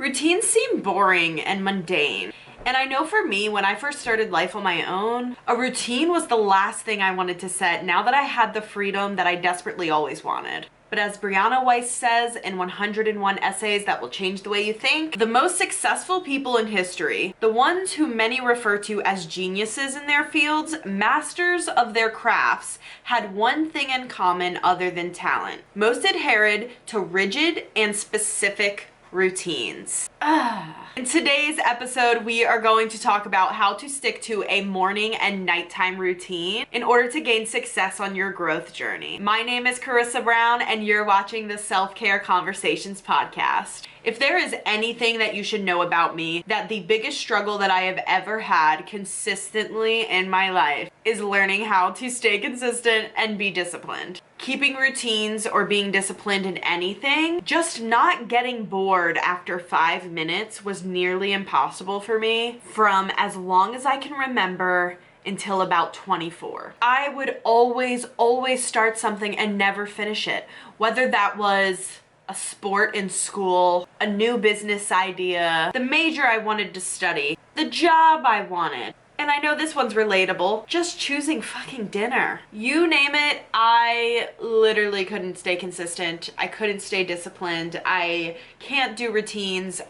Routines seem boring and mundane. And I know for me, when I first started life on my own, a routine was the last thing I wanted to set now that I had the freedom that I desperately always wanted. But as Brianna Weiss says in 101 Essays That Will Change the Way You Think, the most successful people in history, the ones who many refer to as geniuses in their fields, masters of their crafts, had one thing in common other than talent. Most adhered to rigid and specific routines. In today's episode, we are going to talk about how to stick to a morning and nighttime routine in order to gain success on your growth journey. My name is Carissa Brown, and you're watching the Self-Care Conversations podcast. If there is anything that you should know about me, that the biggest struggle that I have ever had consistently in my life is learning how to stay consistent and be disciplined. Keeping routines or being disciplined in anything, just not getting bored after 5 minutes was nearly impossible for me from as long as I can remember until about 24. I would always start something and never finish it. Whether that was a sport in school, a new business idea, the major I wanted to study, the job I wanted. And I know this one's relatable, just choosing fucking dinner. You name it, I literally couldn't stay consistent. I couldn't stay disciplined. I can't do routines.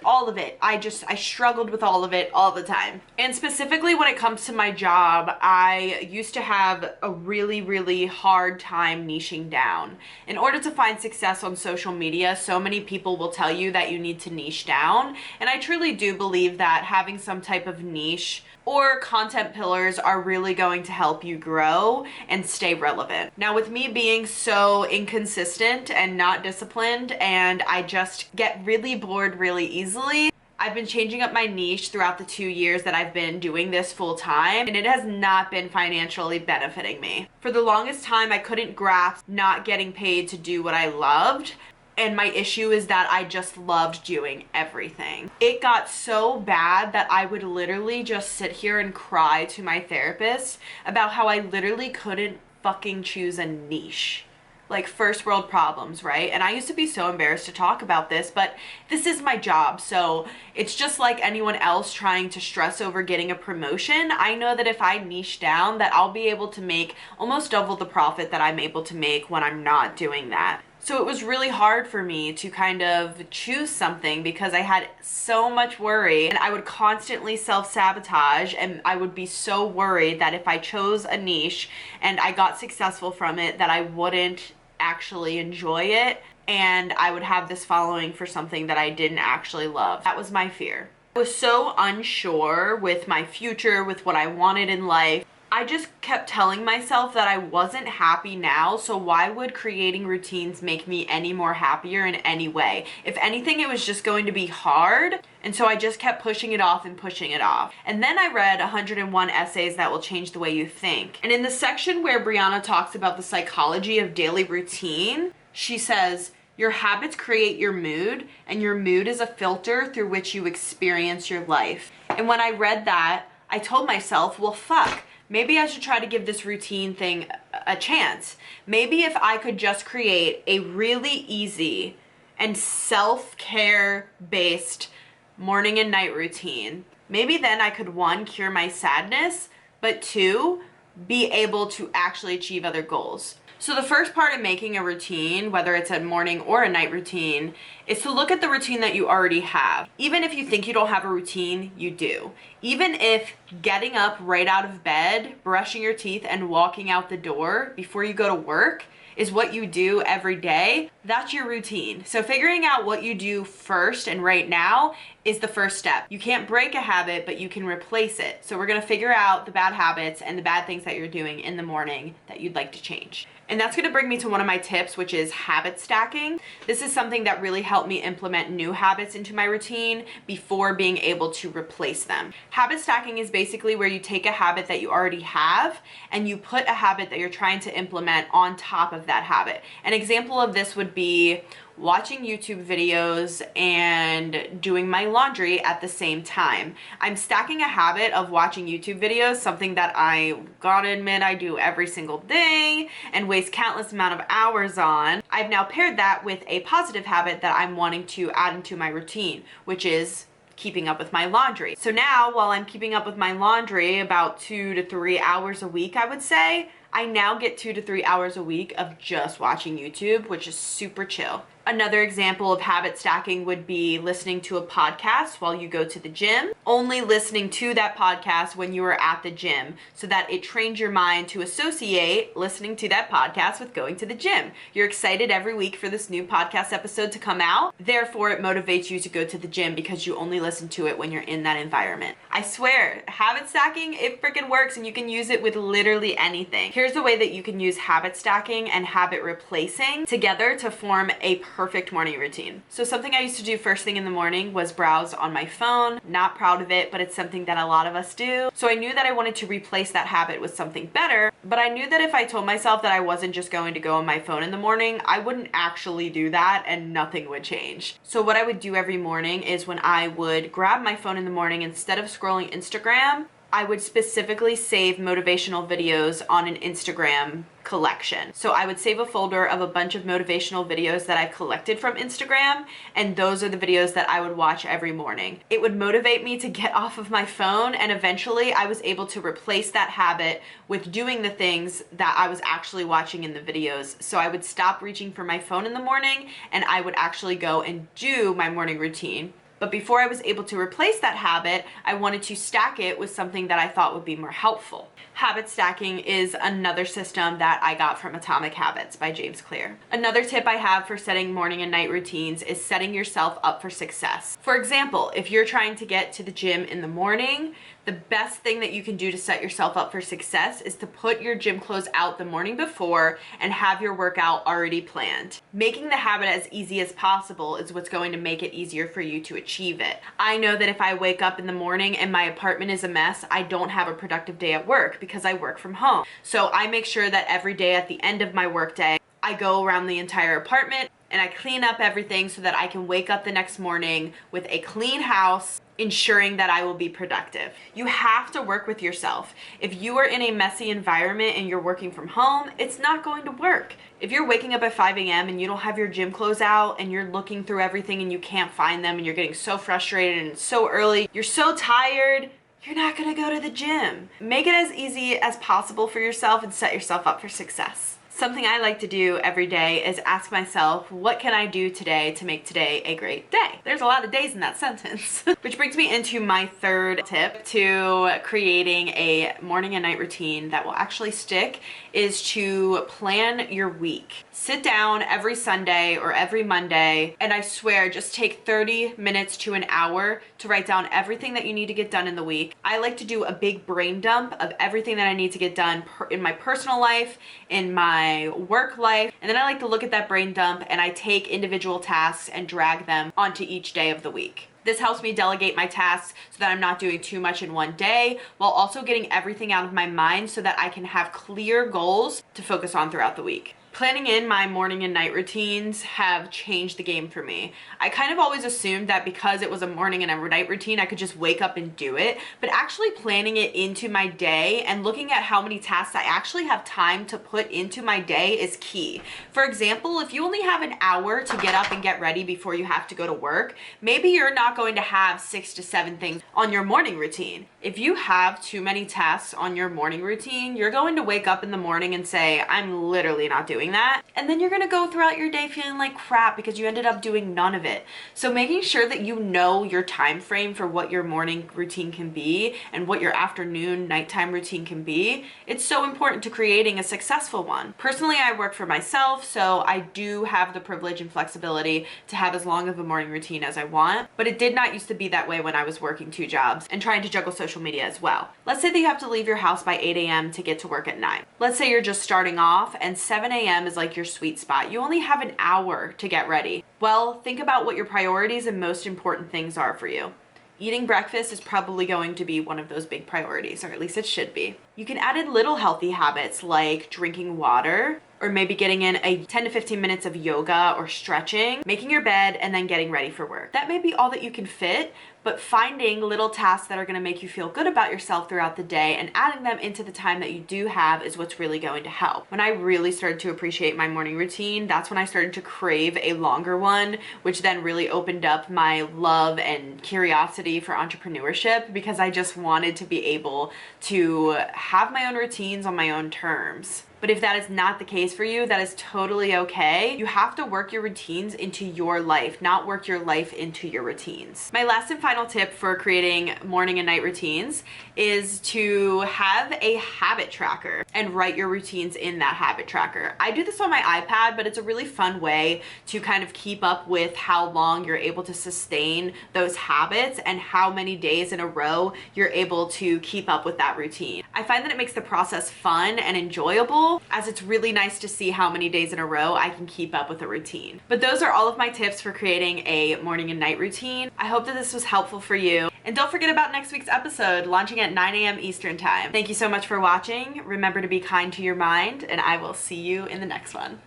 All of it. I struggled with all of it all the time. And specifically when it comes to my job, I used to have a really hard time niching down. In order to find success on social media, so many people will tell you that you need to niche down. And I truly do believe that having some type of niche or content pillars are really going to help you grow and stay relevant. Now, with me being so inconsistent and not disciplined, and I just get really bored really easily, I've been changing up my niche throughout the 2 years that I've been doing this full time, and it has not been financially benefiting me. For the longest time, I couldn't grasp not getting paid to do what I loved. And my issue is that I just loved doing everything. It got so bad that I would literally just sit here and cry to my therapist about how I literally couldn't fucking choose a niche. Like first world problems, right? And I used to be so embarrassed to talk about this, but this is my job. So it's just like anyone else trying to stress over getting a promotion. I know that if I niche down, that I'll be able to make almost double the profit that I'm able to make when I'm not doing that. So it was really hard for me to kind of choose something because I had so much worry, and I would constantly self-sabotage, and I would be so worried that if I chose a niche and I got successful from it, that I wouldn't actually enjoy it, and I would have this following for something that I didn't actually love. That was my fear. I was so unsure with my future, with what I wanted in life. I just kept telling myself that I wasn't happy now, so why would creating routines make me any more happier in any way? If anything, it was just going to be hard, and so I just kept pushing it off and pushing it off. And then I read 101 Essays That Will Change the Way You Think. And in the section where Brianna talks about the psychology of daily routine, she says, your habits create your mood, and your mood is a filter through which you experience your life. And when I read that, I told myself, well, fuck. Maybe I should try to give this routine thing a chance. Maybe if I could just create a really easy and self-care based morning and night routine, maybe then I could, 1, cure my sadness, but 2, be able to actually achieve other goals. So the first part of making a routine, whether it's a morning or a night routine, is to look at the routine that you already have. Even if you think you don't have a routine, you do. Even if getting up right out of bed, brushing your teeth, and walking out the door before you go to work is what you do every day, that's your routine. So figuring out what you do first and right now is the first step. You can't break a habit, but you can replace it. So we're gonna figure out the bad habits and the bad things that you're doing in the morning that you'd like to change. And that's gonna bring me to one of my tips, which is habit stacking. This is something that really helped me implement new habits into my routine before being able to replace them. Habit stacking is basically where you take a habit that you already have and you put a habit that you're trying to implement on top of that habit. An example of this would be watching YouTube videos, and doing my laundry at the same time. I'm stacking a habit of watching YouTube videos, something that I gotta admit I do every single day and waste countless amount of hours on. I've now paired that with a positive habit that I'm wanting to add into my routine, which is keeping up with my laundry. So now, while I'm keeping up with my laundry about 2 to 3 hours a week, I would say, I now get 2 to 3 hours a week of just watching YouTube, which is super chill. Another example of habit stacking would be listening to a podcast while you go to the gym. Only listening to that podcast when you are at the gym, so that it trains your mind to associate listening to that podcast with going to the gym. You're excited every week for this new podcast episode to come out. Therefore, it motivates you to go to the gym because you only listen to it when you're in that environment. I swear, habit stacking, it freaking works, and you can use it with literally anything. Here's a way that you can use habit stacking and habit replacing together to form a perfect morning routine. So something I used to do first thing in the morning was browse on my phone. Not proud of it, but it's something that a lot of us do. So I knew that I wanted to replace that habit with something better, but I knew that if I told myself that I wasn't just going to go on my phone in the morning, I wouldn't actually do that and nothing would change. So what I would do every morning is when I would grab my phone in the morning, instead of scrolling Instagram, I would specifically save motivational videos on an Instagram collection. So I would save a folder of a bunch of motivational videos that I've collected from Instagram, and those are the videos that I would watch every morning. It would motivate me to get off of my phone, and eventually I was able to replace that habit with doing the things that I was actually watching in the videos. So I would stop reaching for my phone in the morning, and I would actually go and do my morning routine. But before I was able to replace that habit, I wanted to stack it with something that I thought would be more helpful. Habit stacking is another system that I got from Atomic Habits by James Clear. Another tip I have for setting morning and night routines is setting yourself up for success. For example, if you're trying to get to the gym in the morning, the best thing that you can do to set yourself up for success is to put your gym clothes out the morning before and have your workout already planned. Making the habit as easy as possible is what's going to make it easier for you to achieve it. I know that if I wake up in the morning and my apartment is a mess, I don't have a productive day at work because I work from home. So I make sure that every day at the end of my workday, I go around the entire apartment and I clean up everything so that I can wake up the next morning with a clean house, ensuring that I will be productive. You have to work with yourself. If you are in a messy environment and you're working from home, it's not going to work. If you're waking up at 5 a.m. and you don't have your gym clothes out and you're looking through everything and you can't find them and you're getting so frustrated and it's so early, you're so tired, you're not gonna go to the gym. Make it as easy as possible for yourself and set yourself up for success. Something I like to do every day is ask myself, what can I do today to make today a great day? There's a lot of days in that sentence. Which brings me into my third tip to creating a morning and night routine that will actually stick, is to plan your week. Sit down every Sunday or every Monday, and I swear, just take 30 minutes to an hour to write down everything that you need to get done in the week. I like to do a big brain dump of everything that I need to get done in my personal life, in my work life, and then I like to look at that brain dump and I take individual tasks and drag them onto each day of the week. This helps me delegate my tasks so that I'm not doing too much in one day, while also getting everything out of my mind so that I can have clear goals to focus on throughout the week. Planning in my morning and night routines have changed the game for me. I kind of always assumed that because it was a morning and a night routine, I could just wake up and do it, but actually planning it into my day and looking at how many tasks I actually have time to put into my day is key. For example, if you only have an hour to get up and get ready before you have to go to work, maybe you're not going to have 6 to 7 things on your morning routine. If you have too many tasks on your morning routine, you're going to wake up in the morning and say, I'm literally not doing that. And then you're gonna go throughout your day feeling like crap because you ended up doing none of it. So making sure that you know your time frame for what your morning routine can be and what your afternoon, nighttime routine can be, it's so important to creating a successful one. Personally, I work for myself, so I do have the privilege and flexibility to have as long of a morning routine as I want, but it did not used to be that way when I was working 2 jobs and trying to juggle social media as well. Let's say that you have to leave your house by 8 a.m. to get to work at 9. Let's say you're just starting off and 7 a.m. is like your sweet spot. You only have an hour to get ready. Well, think about what your priorities and most important things are for you. Eating breakfast is probably going to be one of those big priorities, or at least it should be. You can add in little healthy habits like drinking water, or maybe getting in a 10 to 15 minutes of yoga or stretching, making your bed, and then getting ready for work. That may be all that you can fit, but finding little tasks that are gonna make you feel good about yourself throughout the day and adding them into the time that you do have is what's really going to help. When I really started to appreciate my morning routine, that's when I started to crave a longer one, which then really opened up my love and curiosity for entrepreneurship, because I just wanted to be able to have my own routines on my own terms. But if that is not the case for you, that is totally okay. You have to work your routines into your life, not work your life into your routines. My last and final tip for creating morning and night routines is to have a habit tracker and write your routines in that habit tracker. I do this on my iPad, but it's a really fun way to kind of keep up with how long you're able to sustain those habits and how many days in a row you're able to keep up with that routine. I find that it makes the process fun and enjoyable, as it's really nice to see how many days in a row I can keep up with a routine. But those are all of my tips for creating a morning and night routine. I hope that this was helpful for you. And don't forget about next week's episode, launching at 9 a.m. Eastern Time. Thank you so much for watching. Remember to be kind to your mind, and I will see you in the next one.